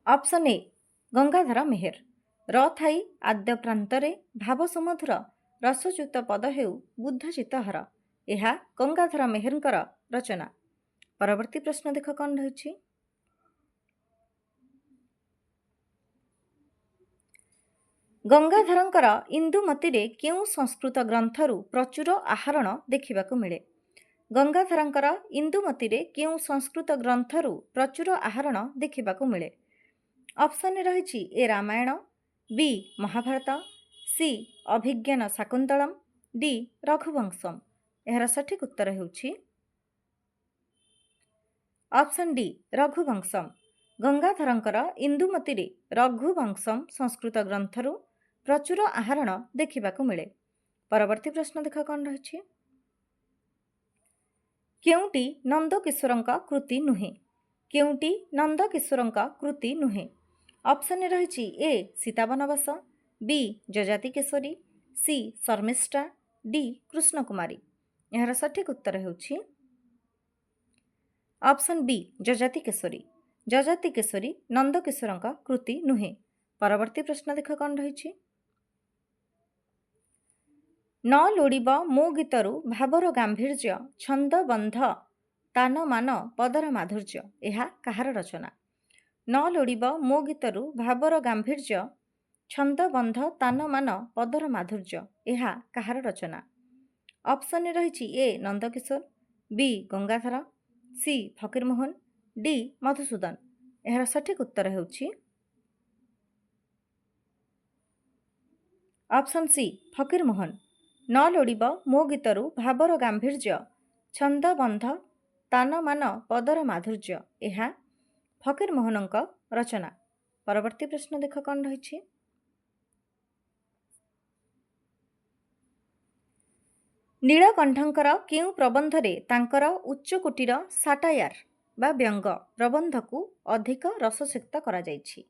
ऑप्शन ए गंगाधर मेहेर। रथाई आद्य प्रांतरे भाव सुमधुर रसयुत पद हेउ बुद्ध चित्तहर यह गंगाधर मेहेरଙ୍କର रचना। परवर्ती प्रश्न देख कौन रही। गंगाधरଙ୍କର ଇନ୍ଦୁମତୀରେ କେଉଁ ସଂସ୍କୃତ ଗ୍ରନ୍ଥରୁ ପ୍ରଚୁର ଆହରଣ ଦେଖିବାକୁ ମିଳେ। ଗଙ୍ଗାଧରଙ୍କର ଇନ୍ଦୁମତୀରେ କେଉଁ ସଂସ୍କୃତ ଗ୍ରନ୍ଥରୁ ପ୍ରଚୁର ଆହରଣ ଦେଖିବାକୁ ମିଳେ। ऑप्शन रही ए रामायण, बी महाभारत, सी अभिज्ञान शाकुंतलम, डी रघुवंशम। यार सठिक उत्तर होछि ऑप्शन डी रघुवंशम। गंगाधरଙ୍କର ଇନ୍ଦୁମତୀରେ रघुवंशम संस्कृत ग्रंथରୁ प्रचुर आहरण देखिबाकू मिले। परवर्ती प्रश्न देख कौन रही। केउटी नंदकिशोरଙ୍କ कृति नुहे। केउटी नंदकिशोरଙ୍କ कृति नुहे। ऑप्शन रही ए सीता वनवास, बी जजाति केशरी, सी शर्मिष्ठा, डी कृष्ण कुमारी। यार सठिक उत्तर होछि ऑप्शन बी जजाति केशरी। जजाति केशरी नंदकिशोरଙ୍କ कृति नुहे। परवर्ती प्रश्न देख कौन रही। ନ ଲୋଡ଼ିବ ମୋ ଗୀତରୁ ଭାବର ଗାମ୍ଭୀର୍ଯ୍ୟ ଛନ୍ଦବନ୍ଧ ତାନମାନ ପଦର ମାଧୁର୍ଯ୍ୟ ଏହା କାହାର ରଚନା? ନ ଲୋଡ଼ିବ ମୋ ଗୀତରୁ ଭାବର ଗାମ୍ଭୀର୍ଯ୍ୟ ଛନ୍ଦବନ୍ଧ ତାନମାନ ପଦର ମାଧୁର୍ଯ୍ୟ ଏହା କାହାର ରଚନା? ଅପସନରେ ରହିଛି ଏ ନନ୍ଦକିଶୋର, ବି ଗଙ୍ଗାଧର, ସି ଫକୀରମୋହନ, ଡି ମଧୁସୂଦନ। ଏହାର ସଠିକ୍ ଉତ୍ତର ହେଉଛି ଅପସନ୍ ସି ଫକୀରମୋହନ। ନ ଲୋଡ଼ିବ ମୋ ଗୀତରୁ ଭାବର ଗାମ୍ଭୀର୍ଯ୍ୟ ଛନ୍ଦବନ୍ଧ ତାନମାନ ପଦର ମାଧୁର୍ଯ୍ୟ ଏହା ଫକୀରମୋହନଙ୍କ ରଚନା। ପରବର୍ତ୍ତୀ ପ୍ରଶ୍ନ ଦେଖ କ'ଣ ରହିଛି। ନୀଳକଣ୍ଠଙ୍କର କେଉଁ ପ୍ରବନ୍ଧରେ ତାଙ୍କର ଉଚ୍ଚକୋଟୀର ସାଟାୟାର ବା ବ୍ୟଙ୍ଗ ପ୍ରବନ୍ଧକୁ ଅଧିକ ରସସିକ୍ତ କରାଯାଇଛି?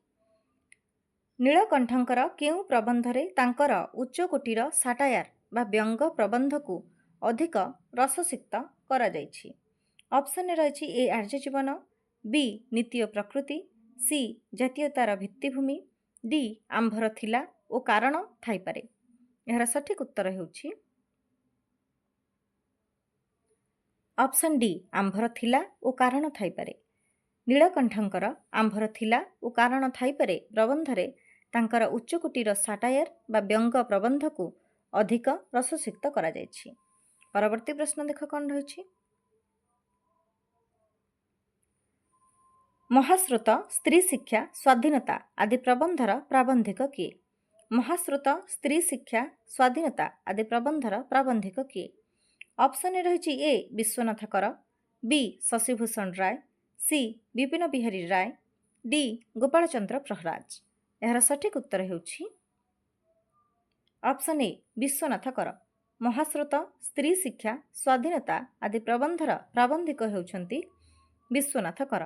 ନୀଳକଣ୍ଠଙ୍କର କେଉଁ ପ୍ରବନ୍ଧରେ ତାଙ୍କର ଉଚ୍ଚକୋଟୀର ସାଟାୟାର ବା ବ୍ୟଙ୍ଗ ପ୍ରବନ୍ଧକୁ ଅଧିକ ରସସିକ୍ତ କରାଯାଇଛି? ଅପସନରେ ରହିଛି ଏ ଆର୍ଯ୍ୟଜୀବନ, ବି ନୀତି ଓ ପ୍ରକୃତି, ସି ଜାତୀୟତାର ଭିତ୍ତିଭୂମି, ଡି ଆମ୍ଭର ଥିଲା ଓ କାରଣ ଥାଇପାରେ। ଏହାର ସଠିକ୍ ଉତ୍ତର ହେଉଛି ଅପସନ୍ ଡି ଆମ୍ଭର ଥିଲା ଓ କାରଣ ଥାଇପାରେ। ନୀଳକଣ୍ଠଙ୍କର ଆମ୍ଭର ଥିଲା ଓ କାରଣ ଥାଇପାରେ ପ୍ରବନ୍ଧରେ ତାଙ୍କର ଉଚ୍ଚକୋଟୀର ସାଟାୟାର ବା ବ୍ୟଙ୍ଗ ପ୍ରବନ୍ଧକୁ ଅଧିକ ରସସିକ୍ତ କରାଯାଇଛି। ପରବର୍ତ୍ତୀ ପ୍ରଶ୍ନ ଦେଖ କ'ଣ ରହିଛି। ମହାସ୍ରୋତ, ସ୍ତ୍ରୀ ଶିକ୍ଷା, ସ୍ୱାଧୀନତା ଆଦି ପ୍ରବନ୍ଧର ପ୍ରାବନ୍ଧିକ କିଏ? ମହାସ୍ରୋତ, ସ୍ତ୍ରୀ ଶିକ୍ଷା, ସ୍ୱାଧୀନତା ଆଦି ପ୍ରବନ୍ଧର ପ୍ରାବନ୍ଧିକ କିଏ? ଅପସନରେ ରହିଛି ଏ ବିଶ୍ୱନାଥ କର, ବି ଶଶିଭୂଷଣ ରାୟ, ସି ବିପିନ ବିହାରୀ ରାୟ, ଡି ଗୋପାଳଚନ୍ଦ୍ର ପ୍ରହରାଜ। ଏହାର ସଠିକ୍ ଉତ୍ତର ହେଉଛି ଅପସନ୍ ଏ ବିଶ୍ୱନାଥ କର। ମହାସ୍ରୋତ, ସ୍ତ୍ରୀ ଶିକ୍ଷା, ସ୍ୱାଧୀନତା ଆଦି ପ୍ରବନ୍ଧର ପ୍ରାବନ୍ଧିକ ହେଉଛନ୍ତି ବିଶ୍ୱନାଥ କର।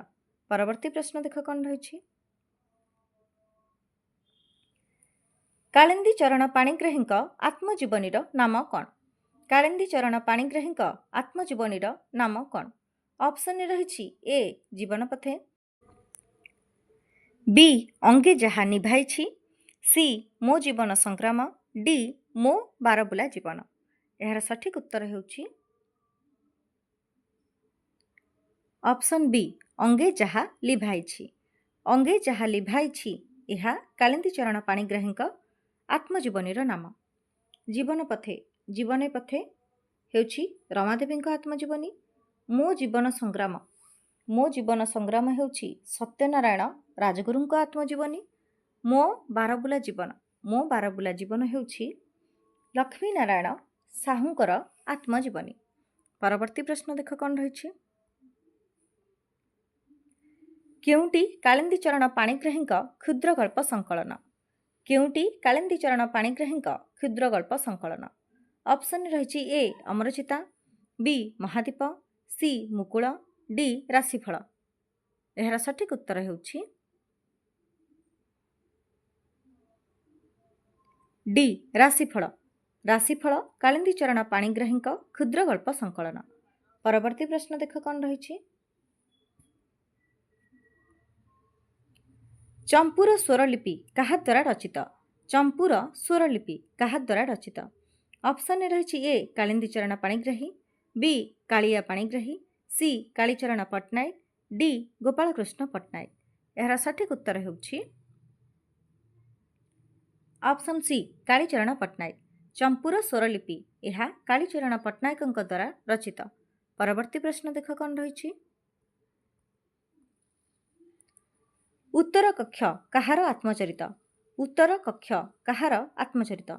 ପରବର୍ତ୍ତୀ ପ୍ରଶ୍ନ ଦେଖ କ'ଣ ରହିଛି। କାଳିନ୍ଦୀ ଚରଣ ପାଣିଗ୍ରାହୀଙ୍କ ଆତ୍ମଜୀବନୀର ନାମ କ'ଣ? କାଳିନ୍ଦୀ ଚରଣ ପାଣିଗ୍ରାହୀଙ୍କ ଆତ୍ମଜୀବନୀର ନାମ କ'ଣ? ଅପସନରେ ରହିଛି ଏ ଜୀବନପଥେ, ବି ଅଙ୍ଗେ ଯାହା ନିଭାଇଛି, ସି ମୋ ଜୀବନ ସଂଗ୍ରାମ, ଡି ମୋ ବାରବୁଲା ଜୀବନ। ଏହାର ସଠିକ୍ ଉତ୍ତର ହେଉଛି ଅପସନ୍ ବି ଅଙ୍ଗେ ଯାହା ଲିଭାଇଛି। ଅଙ୍ଗେ ଯାହା ଲିଭାଇଛି ଏହା କାଳିନ୍ଦୀ ଚରଣ ପାଣିଗ୍ରାହୀଙ୍କ ଆତ୍ମଜୀବନୀର ନାମ। ଜୀବନପଥେ, ଜୀବନପଥେ ହେଉଛି ରମାଦେବୀଙ୍କ ଆତ୍ମଜୀବନୀ। ମୋ ଜୀବନ ସଂଗ୍ରାମ, ମୋ ଜୀବନ ସଂଗ୍ରାମ ହେଉଛି ସତ୍ୟନାରାୟଣ ରାଜଗୁରୁଙ୍କ ଆତ୍ମଜୀବନୀ। ମୋ ବାରବୁଲା ଜୀବନ, ମୋ ବାରବୁଲା ଜୀବନ ହେଉଛି ଲକ୍ଷ୍ମୀନାରାୟଣ ସାହୁଙ୍କର ଆତ୍ମଜୀବନୀ। ପରବର୍ତ୍ତୀ ପ୍ରଶ୍ନ ଦେଖ କ'ଣ ରହିଛି। କେଉଁଟି କାଳିନ୍ଦୀ ଚରଣ ପାଣିଗ୍ରାହୀଙ୍କ କ୍ଷୁଦ୍ର ଗଳ୍ପ ସଂକଳନ? କେଉଁଟି କାଳିନ୍ଦୀ ଚରଣ ପାଣିଗ୍ରାହୀଙ୍କ କ୍ଷୁଦ୍ର ଗଳ୍ପ ସଂକଳନ? ଅପସନରେ ରହିଛି ଏ ଅମରଚିତା, ବି ମହାଦୀପ, ସି ମୁକୁଳ, ଡି ରାଶିଫଳ। ଏହାର ସଠିକ୍ ଉତ୍ତର ହେଉଛି ଡି ରାଶିଫଳ। ରାଶିଫଳ କାଳିନ୍ଦୀ ଚରଣ ପାଣିଗ୍ରାହୀଙ୍କ କ୍ଷୁଦ୍ର ଗଳ୍ପ ସଂକଳନ। ପରବର୍ତ୍ତୀ ପ୍ରଶ୍ନ ଦେଖ କ'ଣ ରହିଛି। ଚମ୍ପୁର ସ୍ୱରଲିପି କାହା ଦ୍ୱାରା ରଚିତ? ଚମ୍ପୁର ସ୍ୱରଲିପି କାହା ଦ୍ୱାରା ରଚିତ? ଅପସନରେ ରହିଛି ଏ କାଳିନ୍ଦୀ ଚରଣ ପାଣିଗ୍ରାହୀ, ବି କାଳିଆ ପାଣିଗ୍ରାହୀ, ସି କାଳୀଚରଣ ପଟ୍ଟନାୟକ, ଡି ଗୋପାଳକୃଷ୍ଣ ପଟ୍ଟନାୟକ। ଏହାର ସଠିକ୍ ଉତ୍ତର ହେଉଛି ଅପସନ୍ ସି କାଳୀଚରଣ ପଟ୍ଟନାୟକ। ଚମ୍ପୁର ସ୍ୱରଲିପି ଏହା କାଳୀଚରଣ ପଟ୍ଟନାୟକଙ୍କ ଦ୍ୱାରା ରଚିତ। ପରବର୍ତ୍ତୀ ପ୍ରଶ୍ନ ଦେଖ କ'ଣ ରହିଛି। ଉତ୍ତର କକ୍ଷ କାହାର ଆତ୍ମଚରିତ? ଉତ୍ତର କକ୍ଷ କାହାର ଆତ୍ମଚରିତ?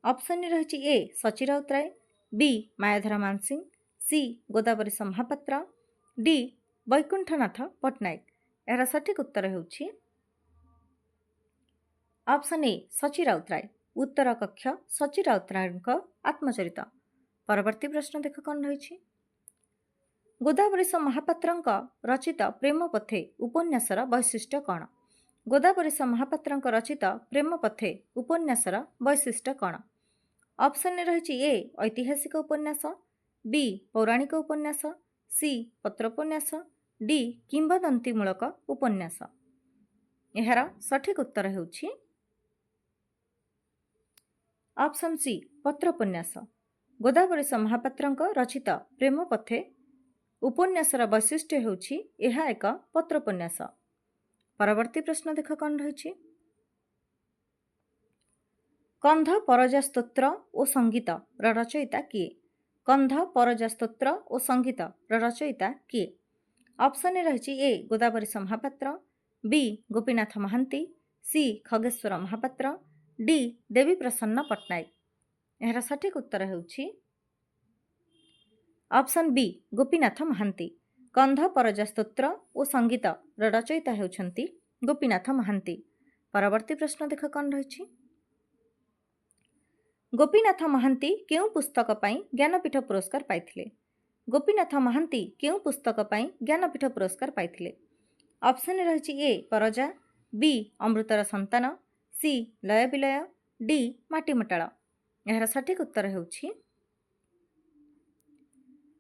ଅପସନରେ ରହିଛି ଏ ସଚୀ ରାଉତରାୟ, ବି ମାୟାଧର ମାନସିଂ, ସି ଗୋଦାବରୀଶ ମହାପାତ୍ର, ଡି ବୈକୁଣ୍ଠନାଥ ପଟ୍ଟନାୟକ। ଏହାର ସଠିକ୍ ଉତ୍ତର ହେଉଛି ଅପସନ୍ ଏ ସଚୀ ରାଉତରାୟ। ଉତ୍ତର କକ୍ଷ ସଚୀ ରାଉତରାୟଙ୍କ ଆତ୍ମଚରିତ। ପରବର୍ତ୍ତୀ ପ୍ରଶ୍ନ ଦେଖ କ'ଣ ରହିଛି। ଗୋଦାବରୀଶ ମହାପାତ୍ରଙ୍କ ରଚିତ ପ୍ରେମ ପଥେ ଉପନ୍ୟାସର ବୈଶିଷ୍ଟ୍ୟ କ'ଣ? ଗୋଦାବରୀଶ ମହାପାତ୍ରଙ୍କ ରଚିତ ପ୍ରେମ ପଥେ ଉପନ୍ୟାସର ବୈଶିଷ୍ଟ୍ୟ କ'ଣ? ଅପସନରେ ରହିଛି ଏ ଐତିହାସିକ ଉପନ୍ୟାସ, ବି ପୌରାଣିକ ଉପନ୍ୟାସ, ସି ପତ୍ରୋପନ୍ୟାସ, ଡି କିମ୍ବଦନ୍ତୀମୂଳକ ଉପନ୍ୟାସ। ଏହାର ସଠିକ୍ ଉତ୍ତର ହେଉଛି ऑप्शन सी पत्र उपन्यास गोदावरीश महापात्रଙ୍କ रचित प्रेम पथे उपन्यासर वैशिष्ट्य ହେଉଛି ଏହା ଏକ ପତ୍ର ଉପନ୍ୟାସ। ପରବର୍ତ୍ତୀ ପ୍ରଶ୍ନ ଦେଖ କ'ଣ ରହିଛି। କନ୍ଧ ପରଜା ସ୍ତୋତ୍ର ଓ ସଙ୍ଗୀତର ରଚୟିତା କିଏ? କନ୍ଧ ପରଜା ସ୍ତୋତ୍ର ଓ ସଙ୍ଗୀତର ରଚୟିତା କିଏ? ଅପସନରେ ରହିଛି ଏ ଗୋଦାବରୀଶ ମହାପାତ୍ର, ବି ଗୋପୀନାଥ ମହାନ୍ତି, ସି ଖଗେଶ୍ୱର ମହାପାତ୍ର, ଡି ଦେବୀ ପ୍ରସନ୍ନ ପଟ୍ଟନାୟକ। ଏହାର ସଠିକ ଉତ୍ତର ହେଉଛି ଅପସନ ବି ଗୋପୀନାଥ ମହାନ୍ତି। କନ୍ଧ ପରଜା ସ୍ତୋତ୍ର ଓ ସଙ୍ଗୀତର ରଚୟିତା ହେଉଛନ୍ତି ଗୋପୀନାଥ ମହାନ୍ତି। ପରବର୍ତ୍ତୀ ପ୍ରଶ୍ନ ଦେଖ କ'ଣ ରହିଛି। ଗୋପୀନାଥ ମହାନ୍ତି କେଉଁ ପୁସ୍ତକ ପାଇଁ ଜ୍ଞାନପୀଠ ପୁରସ୍କାର ପାଇଥିଲେ? ଗୋପୀନାଥ ମହାନ୍ତି କେଉଁ ପୁସ୍ତକ ପାଇଁ ଜ୍ଞାନପୀଠ ପୁରସ୍କାର ପାଇଥିଲେ? ଅପସନରେ ରହିଛି ଏ ପରଜା, ବି ଅମୃତର ସନ୍ତାନ, ସି ଲୟ ବିଲୟ, ଡି ମାଟିମଟାଳ। ଏହାର ସଠିକ ଉତ୍ତର ହେଉଛି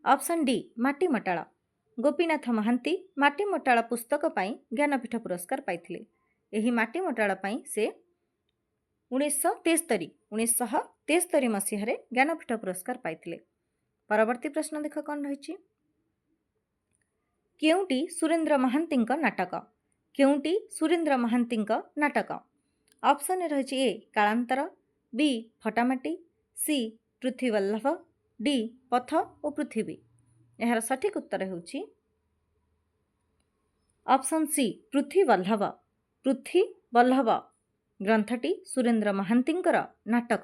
ଅପସନ ଡି ମାଟିମଟାଳ। ଗୋପୀନାଥ ମହାନ୍ତି ମାଟିମଟାଳ ପୁସ୍ତକ ପାଇଁ ଜ୍ଞାନପୀଠ ପୁରସ୍କାର ପାଇଥିଲେ। ଏହି ମାଟିମଟାଳ ପାଇଁ ସେ 1973 ମସିହାରେ ଜ୍ଞାନପୀଠ ପୁରସ୍କାର ପାଇଥିଲେ। ପରବର୍ତ୍ତୀ ପ୍ରଶ୍ନ ଦେଖ କ'ଣ ରହିଛି। କେଉଁଟି ସୁରେନ୍ଦ୍ର ମହାନ୍ତିଙ୍କ ନାଟକ? କେଉଁଟି ସୁରେନ୍ଦ୍ର ମହାନ୍ତିଙ୍କ ନାଟକ? ଅପସନରେ ରହିଛି ଏ କାଳାନ୍ତର, ବି ଫଟାମାଟି, ସି ପୃଥ୍ୱୀବଲ୍ଲଭ, ଡି ପଥ ଓ ପୃଥିବୀ। ଏହାର ସଠିକ ଉତ୍ତର ହେଉଛି ଅପସନ ସି ପୃଥ୍ୱୀବଲ୍ଲଭ। ପୃଥ୍ୱୀବଲ୍ଲଭ ଗ୍ରନ୍ଥଟି ସୁରେନ୍ଦ୍ର ମହାନ୍ତିଙ୍କର ନାଟକ।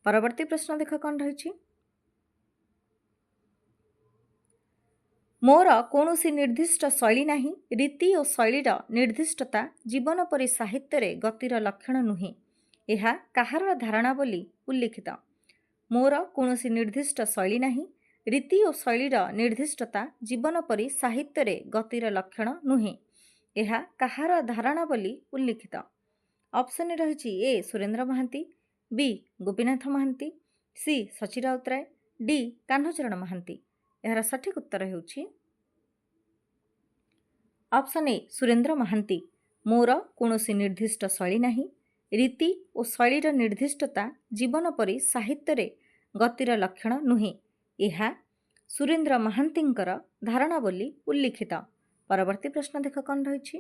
ପରବର୍ତ୍ତୀ ପ୍ରଶ୍ନ ଦେଖ କ'ଣ ରହିଛି। ମୋର କୌଣସି ନିର୍ଦ୍ଦିଷ୍ଟ ଶୈଳୀ ନାହିଁ, ରୀତି ଓ ଶୈଳୀର ନିର୍ଦ୍ଦିଷ୍ଟତା ଜୀବନ ପରି ସାହିତ୍ୟରେ ଗତିର ଲକ୍ଷଣ ନୁହେଁ, ଏହା କାହାର ଧାରଣା ବୋଲି ଉଲ୍ଲିଖିତ। ମୋର କୌଣସି ନିର୍ଦ୍ଦିଷ୍ଟ ଶୈଳୀ ନାହିଁ, ରୀତି ଓ ଶୈଳୀର ନିର୍ଦ୍ଦିଷ୍ଟତା ଜୀବନ ପରି ସାହିତ୍ୟରେ ଗତିର ଲକ୍ଷଣ ନୁହେଁ, ଏହା କାହାର ଧାରଣା ବୋଲି ଉଲ୍ଲିଖିତ। ଅପସନରେ ରହିଛି ଏ ସୁରେନ୍ଦ୍ର ମହାନ୍ତି, ବି ଗୋପୀନାଥ ମହାନ୍ତି, ସି ସଚୀ ରାଉତରାୟ, ଡି କାହ୍ନୁଚରଣ ମହାନ୍ତି। ଏହାର ସଠିକ ଉତ୍ତର ହେଉଛି ଅପସନ ଏ ସୁରେନ୍ଦ୍ର ମହାନ୍ତି। ମୋର କୌଣସି ନିର୍ଦ୍ଦିଷ୍ଟ ଶୈଳୀ ନାହିଁ, ରୀତି ଓ ଶୈଳୀର ନିର୍ଦ୍ଦିଷ୍ଟତା ଜୀବନ ପରି ସାହିତ୍ୟରେ ଗତିର ଲକ୍ଷଣ ନୁହେଁ, ଏହା ସୁରେନ୍ଦ୍ର ମହାନ୍ତିଙ୍କର ଧାରଣା ବୋଲି ଉଲ୍ଲିଖିତ। ପରବର୍ତ୍ତୀ ପ୍ରଶ୍ନ ଦେଖ କ'ଣ ରହିଛି।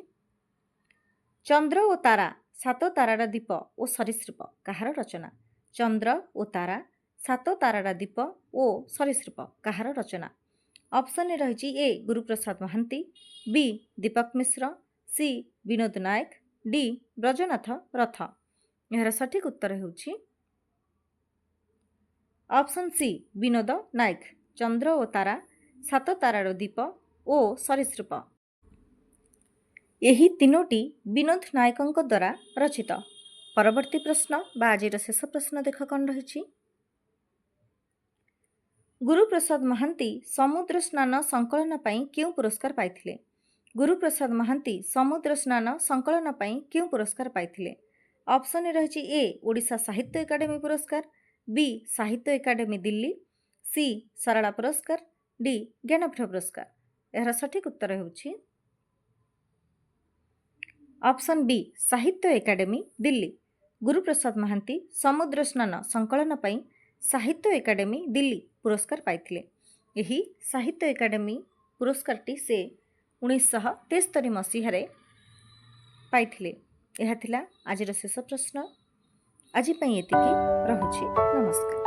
ଚନ୍ଦ୍ର ଓ ତାରା, ସାତ ତାରାର ଦୀପ ଓ ସରୀସୃପ କାହାର ରଚନା? ଚନ୍ଦ୍ର ଓ ତାରା, ସାତ ତାରାର ଦୀପ ଓ ସରୀସୃପ କାହାର ରଚନା? ଅପସନରେ ରହିଛି ଏ ଗୁରୁପ୍ରସାଦ ମହାନ୍ତି, ବି ଦୀପକ ମିଶ୍ର, ସି ବିନୋଦ ନାୟକ, ଡି ବ୍ରଜନାଥ ରଥ। ଏହାର ସଠିକ ଉତ୍ତର ହେଉଛି ଅପସନ ସି ବିନୋଦ ନାୟକ। ଚନ୍ଦ୍ର ଓ ତାରା, ସାତ ତାରାର ଦୀପ ଓ ସରୀସୃପ ଏହି ତିନୋଟି ବିନୋଦ ନାୟକଙ୍କ ଦ୍ୱାରା ରଚିତ। ପରବର୍ତ୍ତୀ ପ୍ରଶ୍ନ ବା ଆଜିର ଶେଷ ପ୍ରଶ୍ନ ଦେଖ କ'ଣ ରହିଛି। ଗୁରୁପ୍ରସାଦ ମହାନ୍ତି ସମୁଦ୍ର ସ୍ନାନ ସଂକଳନ ପାଇଁ କେଉଁ ପୁରସ୍କାର ପାଇଥିଲେ? ଗୁରୁପ୍ରସାଦ ମହାନ୍ତି ସମୁଦ୍ର ସ୍ନାନ ସଂକଳନ ପାଇଁ କେଉଁ ପୁରସ୍କାର ପାଇଥିଲେ? ଅପସନରେ ରହିଛି ଏ ଓଡ଼ିଶା ସାହିତ୍ୟ ଏକାଡେମୀ ପୁରସ୍କାର, ବି ସାହିତ୍ୟ ଏକାଡେମୀ ଦିଲ୍ଲୀ, ସି ସାରଳା ପୁରସ୍କାର, ଡି ଜ୍ଞାନପୀଠ ପୁରସ୍କାର। ଏହାର ସଠିକ ଉତ୍ତର ହେଉଛି ଅପସନ ବି ସାହିତ୍ୟ ଏକାଡେମୀ ଦିଲ୍ଲୀ। ଗୁରୁପ୍ରସାଦ ମହାନ୍ତି ସମୁଦ୍ର ସ୍ନାନ ସଂକଳନ ପାଇଁ ସାହିତ୍ୟ ଏକାଡେମୀ ଦିଲ୍ଲୀ ପୁରସ୍କାର ପାଇଥିଲେ। ଏହି ସାହିତ୍ୟ ଏକାଡେମୀ ପୁରସ୍କାରଟି ସେ 1973 ମସିହାରେ ପାଇଥିଲେ। ଏହା ଥିଲା ଆଜିର ଶେଷ ପ୍ରଶ୍ନ। ଆଜି ପାଇଁ ଏତିକି, ରହୁଛି, ନମସ୍କାର।